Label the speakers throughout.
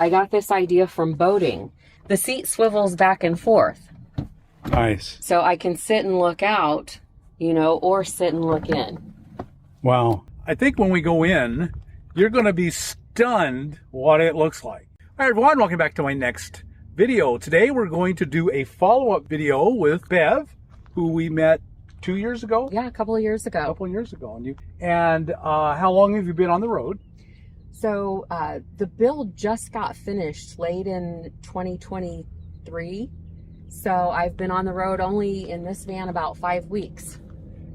Speaker 1: I got this idea from boating. The seat swivels back and forth.
Speaker 2: Nice.
Speaker 1: So I can sit and look out, you know, or sit and look in.
Speaker 2: Wow. I think when we go in, you're going to be stunned what it looks like. All right, everyone, welcome back to my next video. Today we're going to do a follow-up video with Bev, who we met 2 years ago.
Speaker 1: Yeah, a couple of years ago.
Speaker 2: A couple of years ago. And how long have you been on the road?
Speaker 1: So the build just got finished late in 2023. So I've been on the road only in this van about 5 weeks.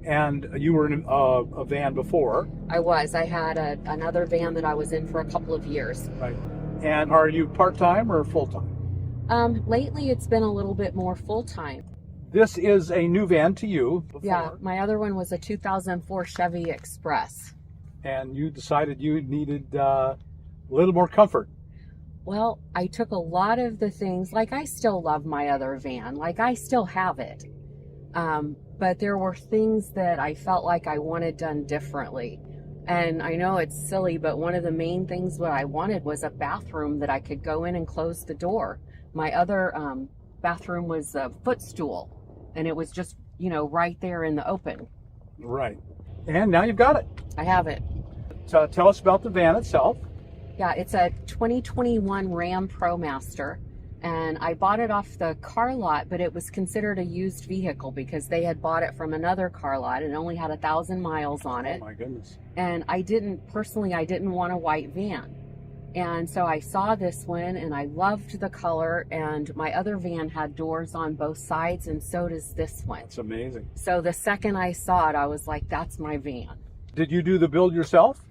Speaker 2: And you were in a van before.
Speaker 1: I was. I had another van that I was in for a couple of years.
Speaker 2: Right. And are you part-time or full-time?
Speaker 1: Lately, it's been a little bit more full-time.
Speaker 2: This is a new van to you. Before.
Speaker 1: Yeah, my other one was a 2004 Chevy Express.
Speaker 2: And you decided you needed a little more comfort.
Speaker 1: Well, I took a lot of the things, like I still love my other van, like I still have it. But there were things that I felt like I wanted done differently. And I know it's silly, but one of the main things what I wanted was a bathroom that I could go in and close the door. My other bathroom was a footstool, and it was just, you know, right there in the open.
Speaker 2: Right. And now you've got it.
Speaker 1: I have it.
Speaker 2: So tell us about the van itself.
Speaker 1: Yeah, it's a 2021 Ram ProMaster, and I bought it off the car lot, but it was considered a used vehicle because they had bought it from another car lot and only had 1,000 miles on it.
Speaker 2: Oh my goodness.
Speaker 1: And I didn't want a white van. And so I saw this one and I loved the color, and my other van had doors on both sides, and so does this one.
Speaker 2: That's amazing.
Speaker 1: So the second I saw it, I was like, that's my van.
Speaker 2: Did you do the build yourself?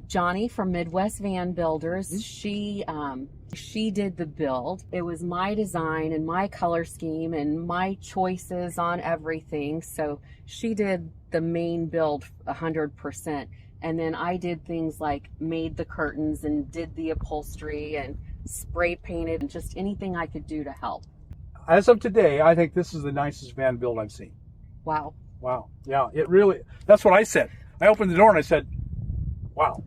Speaker 1: Johnnie from Midwest Van Builders, she did the build. It was my design and my color scheme and my choices on everything. So she did the main build 100%. And then I did things like made the curtains and did the upholstery and spray painted and just anything I could do to help.
Speaker 2: As of today, I think this is the nicest van build I've seen.
Speaker 1: Wow.
Speaker 2: Wow. Yeah, it really, that's what I said. I opened the door and I said, wow.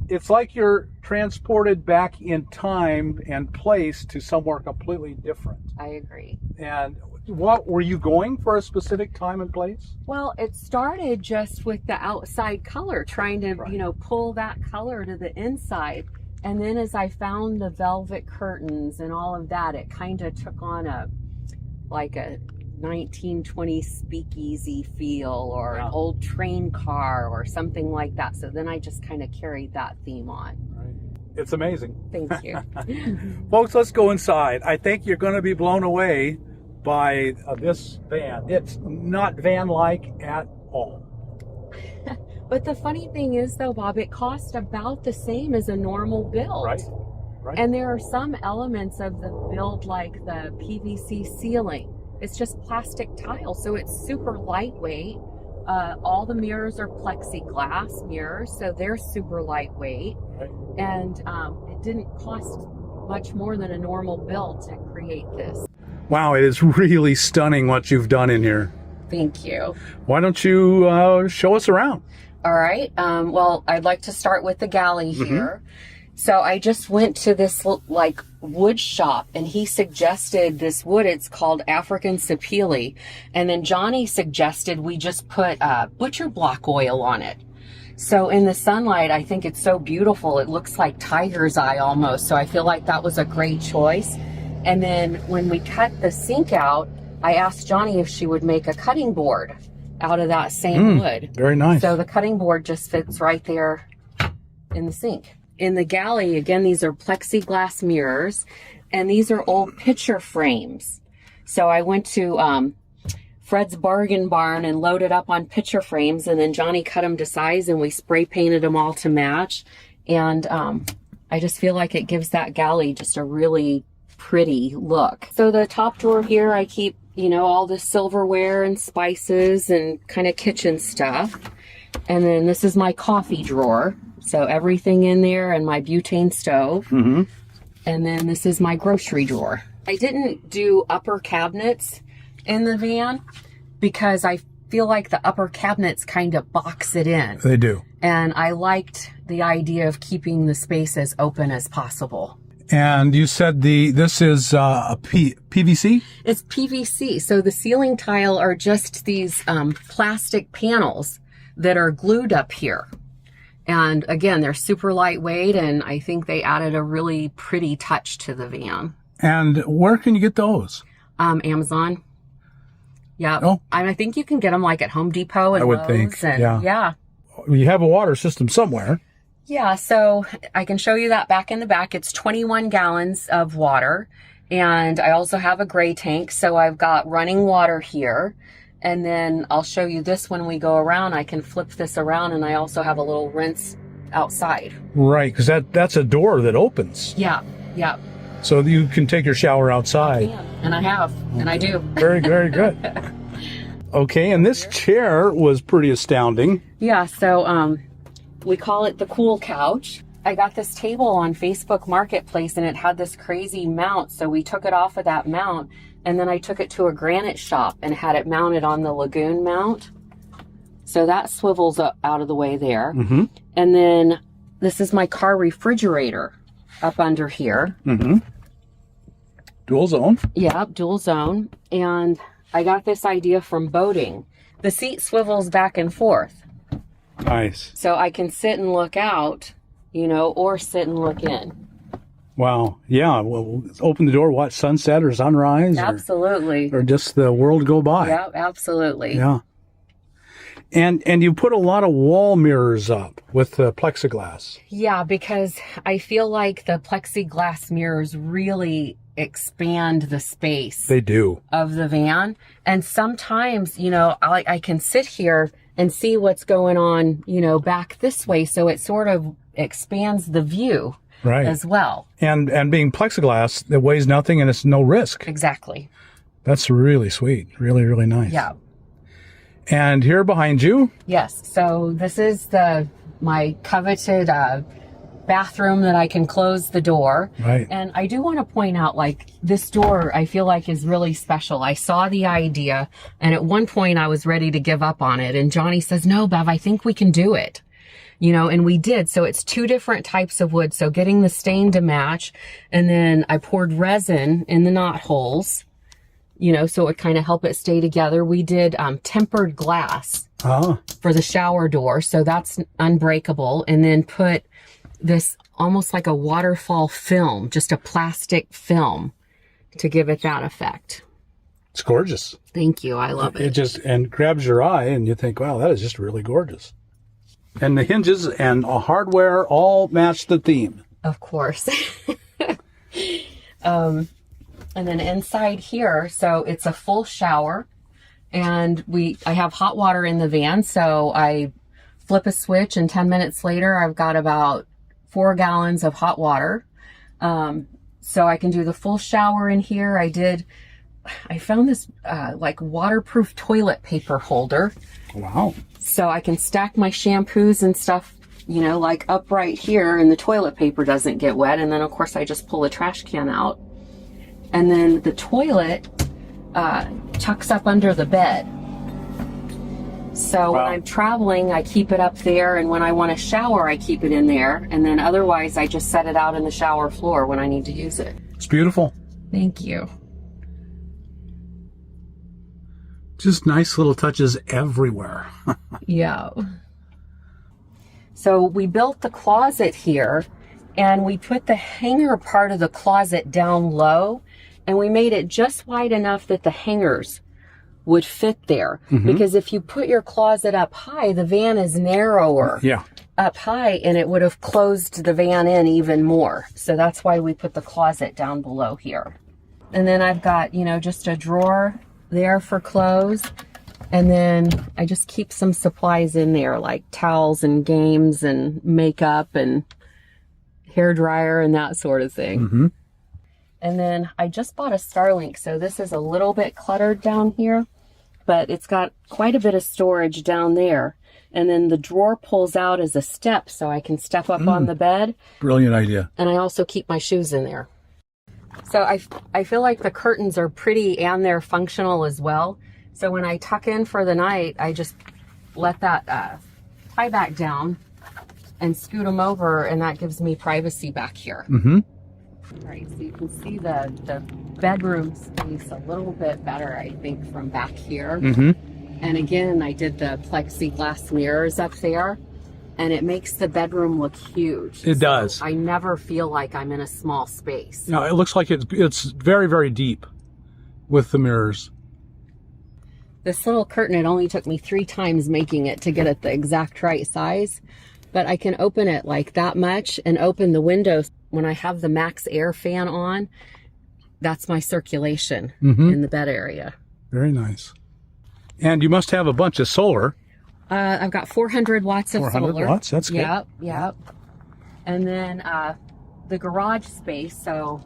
Speaker 2: It's like you're transported back in time and place to somewhere completely different.
Speaker 1: I agree.
Speaker 2: And what, were you going for a specific time and place?
Speaker 1: Well, it started just with the outside color, trying to,
Speaker 2: Right.
Speaker 1: you know, pull that color to the inside. And then as I found the velvet curtains and all of that, it kind of took on a 1920 speakeasy feel, or
Speaker 2: Yeah.
Speaker 1: an old train car or something like that. So then I just kind of carried that theme on.
Speaker 2: Right. It's amazing.
Speaker 1: Thank you.
Speaker 2: Folks, let's go inside. I think you're going to be blown away by this van. It's not van-like at all.
Speaker 1: But the funny thing is, though, Bob, it cost about the same as a normal build.
Speaker 2: Right. Right.
Speaker 1: And there are some elements of the build, like the PVC ceiling. It's just plastic tile, so it's super lightweight. All the mirrors are Plexiglass mirrors, so they're super lightweight.
Speaker 2: Right.
Speaker 1: And it didn't cost much more than a normal build to create this.
Speaker 2: Wow, it is really stunning what you've done in here.
Speaker 1: Thank you.
Speaker 2: Why don't you show us around?
Speaker 1: All right. Well, I'd like to start with the galley here. So I just went to this like wood shop, and he suggested this wood. It's called African sapele. And then Johnnie suggested we just put butcher block oil on it. So in the sunlight, I think it's so beautiful. It looks like tiger's eye almost. So I feel like that was a great choice. And then when we cut the sink out, I asked Johnnie if she would make a cutting board out of that same wood.
Speaker 2: Very nice.
Speaker 1: So the cutting board just fits right there in the sink. In the galley, again, these are plexiglass mirrors, and these are old picture frames. So I went to Fred's Bargain Barn and loaded up on picture frames, and then Johnnie cut them to size, and we spray painted them all to match. And I just feel like it gives that galley just a really pretty look. So the top drawer here, I keep, you know, all the silverware and spices and kind of kitchen stuff. And then this is my coffee drawer. So everything in there, and my butane stove. And then this is my grocery drawer. I didn't do upper cabinets in the van because I feel like the upper cabinets kind of box it in.
Speaker 2: They do.
Speaker 1: And I liked the idea of keeping the space as open as possible.
Speaker 2: And you said this is PVC?
Speaker 1: It's PVC. So the ceiling tile are just these plastic panels that are glued up here. And again, they're super lightweight, and I think they added a really pretty touch to the van.
Speaker 2: And where can you get those?
Speaker 1: Amazon. Yeah.
Speaker 2: Oh.
Speaker 1: I think you can get them like at Home Depot and
Speaker 2: I would
Speaker 1: Lowe's
Speaker 2: think,
Speaker 1: and, yeah.
Speaker 2: You have a water system somewhere.
Speaker 1: Yeah, so I can show you that back in the back. It's 21 gallons of water. And I also have a gray tank. So I've got running water here. And then I'll show you this when we go around. I can flip this around, and I also have a little rinse outside. Right,
Speaker 2: because that's a door that opens.
Speaker 1: Yeah, yeah.
Speaker 2: So you can take your shower outside.
Speaker 1: I can, and I have, and I do.
Speaker 2: Very, very good. Okay, and this chair was pretty astounding.
Speaker 1: Yeah, so we call it the cool couch. I got this table on Facebook Marketplace, and it had this crazy mount. So we took it off of that mount, and then I took it to a granite shop and had it mounted on the lagoon mount. So that swivels up out of the way there. Mm-hmm. And then this is my car refrigerator up under here.
Speaker 2: Mm-hmm. Dual zone.
Speaker 1: Yeah, dual zone. And I got this idea from boating. The seat swivels back and forth.
Speaker 2: Nice.
Speaker 1: So I can sit and look out, or sit and look in.
Speaker 2: Wow. Yeah. Well, open the door, watch sunset or sunrise.
Speaker 1: Absolutely.
Speaker 2: Or just the world go by.
Speaker 1: Yeah, absolutely.
Speaker 2: Yeah. And you put a lot of wall mirrors up with the plexiglass.
Speaker 1: Yeah, because I feel like the plexiglass mirrors really expand the space.
Speaker 2: They do.
Speaker 1: Of the van. And sometimes, I can sit here and see what's going on, back this way. So it sort of expands the view.
Speaker 2: Right.
Speaker 1: As well.
Speaker 2: And being plexiglass, it weighs nothing and it's no risk.
Speaker 1: Exactly.
Speaker 2: That's really sweet. Really, really nice.
Speaker 1: Yeah.
Speaker 2: And here behind you?
Speaker 1: Yes. So this is my coveted bathroom that I can close the door.
Speaker 2: Right.
Speaker 1: And I do want to point out, this door I feel like is really special. I saw the idea, and at one point I was ready to give up on it. And Johnnie says, "No, Bev, I think we can do it." And we did. So it's 2 different types of wood. So getting the stain to match. And then I poured resin in the knot holes, so it kind of help it stay together. We did tempered glass for the shower door. So that's unbreakable. And then put this almost like a waterfall film, just a plastic film to give it that effect.
Speaker 2: It's gorgeous.
Speaker 1: Thank you. I love it.
Speaker 2: It just grabs your eye and you think, wow, that is just really gorgeous. And the hinges and hardware all match the theme.
Speaker 1: Of course. And then inside here, so it's a full shower, and I have hot water in the van. So I flip a switch, and 10 minutes later, I've got about 4 gallons of hot water. So I can do the full shower in here. I found this waterproof toilet paper holder.
Speaker 2: Wow.
Speaker 1: So I can stack my shampoos and stuff, up right here, and the toilet paper doesn't get wet. And then, of course, I just pull a trash can out. And then the toilet tucks up under the bed. So when I'm traveling, I keep it up there. And when I want to shower, I keep it in there. And then otherwise, I just set it out in the shower floor when I need to use it.
Speaker 2: It's beautiful.
Speaker 1: Thank you.
Speaker 2: Just nice little touches everywhere.
Speaker 1: Yeah. So we built the closet here, and we put the hanger part of the closet down low, and we made it just wide enough that the hangers would fit there. Mm-hmm. Because if you put your closet up high, the van is narrower.
Speaker 2: Yeah.
Speaker 1: Up high, and it would have closed the van in even more. So that's why we put the closet down below here. And then I've got, just a drawer there for clothes, and then I just keep some supplies in there, like towels and games and makeup and hair dryer and that sort of thing. Mm-hmm. And then I just bought a Starlink, so this is a little bit cluttered down here, but it's got quite a bit of storage down there. And then the drawer pulls out as a step, so I can step up on the bed.
Speaker 2: Brilliant idea.
Speaker 1: And I also keep my shoes in there. So I feel like the curtains are pretty, and they're functional as well. So when I tuck in for the night, I just let that tie back down and scoot them over, and that gives me privacy back here.
Speaker 2: Mm-hmm.
Speaker 1: All right, so you can see the bedroom space a little bit better, I think, from back here. And again, I did the plexiglass mirrors up there, and it makes the bedroom look huge.
Speaker 2: It does.
Speaker 1: I never feel like I'm in a small space.
Speaker 2: No, it looks like it's very, very deep with the mirrors.
Speaker 1: This little curtain, it only took me 3 times making it to get it the exact right size, but I can open it like that much and open the windows. When I have the max air fan on, that's my circulation in the bed area.
Speaker 2: Very nice. And you must have a bunch of solar.
Speaker 1: I've got 400 watts of
Speaker 2: 400
Speaker 1: solar.
Speaker 2: watts, that's good.
Speaker 1: Yep. And then the garage space, so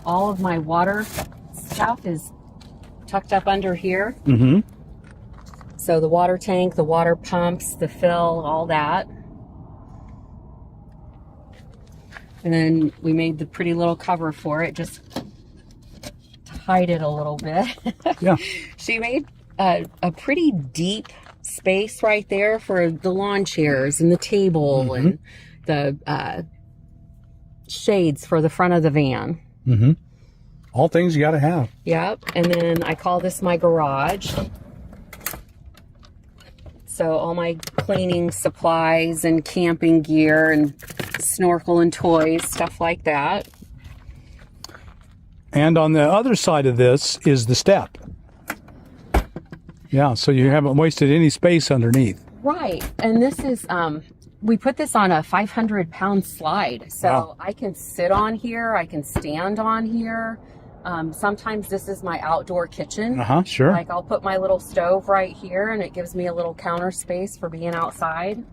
Speaker 1: all of my water stuff is tucked up under here. So the water tank, the water pumps, the fill, all that. And then we made the pretty little cover for it just to hide it a little bit.
Speaker 2: Yeah.
Speaker 1: She made a pretty deep space right there for the lawn chairs and the table and the shades for the front of the van.
Speaker 2: All things you got to have.
Speaker 1: Yep. And then I call this my garage. So all my cleaning supplies and camping gear and snorkel and toys, stuff like that.
Speaker 2: And on the other side of this is the step. Yeah, so you haven't wasted any space underneath.
Speaker 1: Right. And this is, we put this on a 500-pound slide. So I can sit on here. I can stand on here. Sometimes this is my outdoor kitchen.
Speaker 2: Sure.
Speaker 1: Like I'll put my little stove right here and it gives me a little counter space for being outside.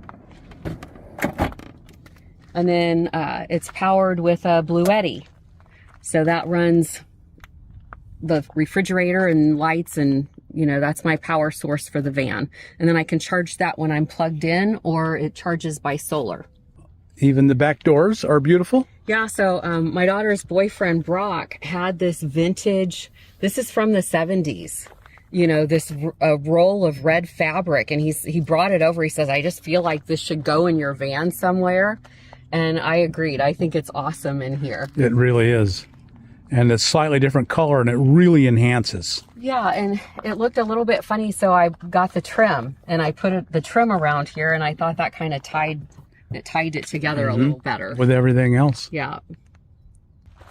Speaker 1: And then it's powered with a Bluetti. So that runs the refrigerator and lights, and you know, that's my power source for the van. And then I can charge that when I'm plugged in, or it charges by solar.
Speaker 2: Even the back doors are beautiful.
Speaker 1: Yeah, so my daughter's boyfriend, Brock, had this vintage, this is from the 70s, you know, this roll of red fabric. And he brought it over. He says, I just feel like this should go in your van somewhere. And I agreed. I think it's awesome in here.
Speaker 2: It really is. And it's slightly different color, and it really enhances.
Speaker 1: Yeah, and it looked a little bit funny, so I got the trim, and I put the trim around here, and I thought that kind of tied it together a little better.
Speaker 2: With everything else.
Speaker 1: Yeah.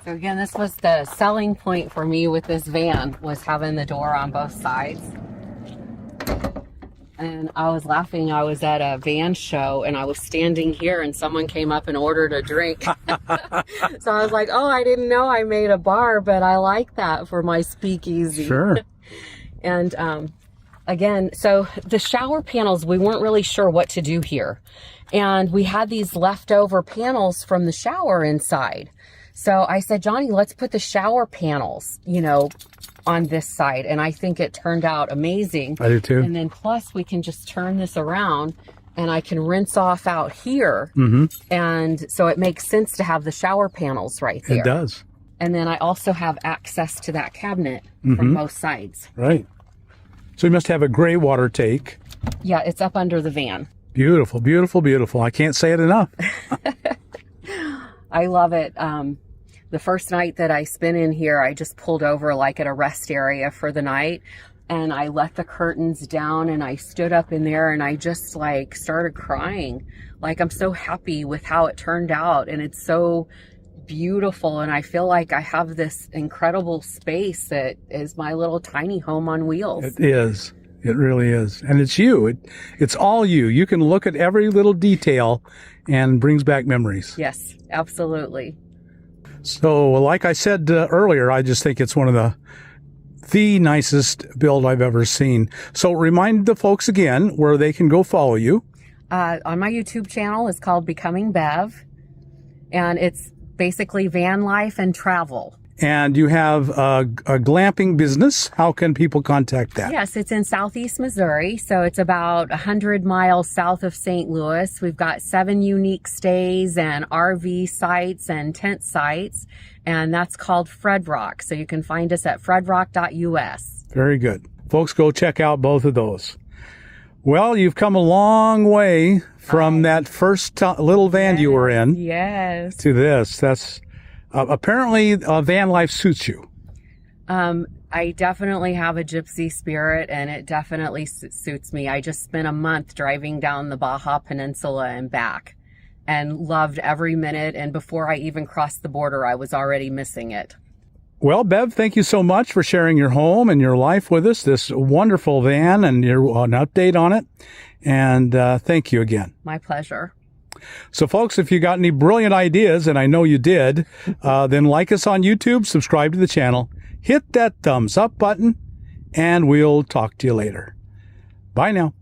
Speaker 1: So again, this was the selling point for me with this van, was having the door on both sides. And I was laughing. I was at a van show and I was standing here and someone came up and ordered a drink. So I was like, oh, I didn't know I made a bar, but I like that for my speakeasy.
Speaker 2: Sure.
Speaker 1: And again, so the shower panels, we weren't really sure what to do here. And we had these leftover panels from the shower inside. So I said, Johnny, let's put the shower panels, you know, on this side. And I think it turned out amazing.
Speaker 2: I do too.
Speaker 1: And then plus we can just turn this around and I can rinse off out here. And so it makes sense to have the shower panels right there.
Speaker 2: It does.
Speaker 1: And then I also have access to that cabinet from both sides.
Speaker 2: Right. So you must have a gray water take.
Speaker 1: Yeah, it's up under the van.
Speaker 2: Beautiful, beautiful, beautiful. I can't say it enough.
Speaker 1: I love it. The first night that I spent in here, I just pulled over like at a rest area for the night and I let the curtains down and I stood up in there and I just like started crying. Like I'm so happy with how it turned out and it's so beautiful and I feel like I have this incredible space that is my little tiny home on wheels.
Speaker 2: It is. It really is. And it's you. It's all you. You can look at every little detail and brings back memories.
Speaker 1: Yes, absolutely.
Speaker 2: So like I said earlier, I just think it's one of the nicest build I've ever seen. So remind the folks again where they can go follow you.
Speaker 1: On my YouTube channel, it's called Becoming Bev, and it's basically van life and travel.
Speaker 2: And you have a glamping business. How can people contact that?
Speaker 1: Yes, it's in Southeast Missouri. So it's about 100 miles south of St. Louis. We've got 7 unique stays and RV sites and tent sites. And that's called Fred Rock. So you can find us at fredrock.us.
Speaker 2: Very good. Folks, go check out both of those. Well, you've come a long way from that first little van you were in.
Speaker 1: Yes.
Speaker 2: To this. Apparently, van life suits you.
Speaker 1: I definitely have a gypsy spirit, and it definitely suits me. I just spent a month driving down the Baja Peninsula and back and loved every minute. And before I even crossed the border, I was already missing it.
Speaker 2: Well, Bev, thank you so much for sharing your home and your life with us, this wonderful van, and an update on it. And thank you again.
Speaker 1: My pleasure.
Speaker 2: So, folks, if you got any brilliant ideas, and I know you did, then like us on YouTube, subscribe to the channel, hit that thumbs up button, and we'll talk to you later. Bye now.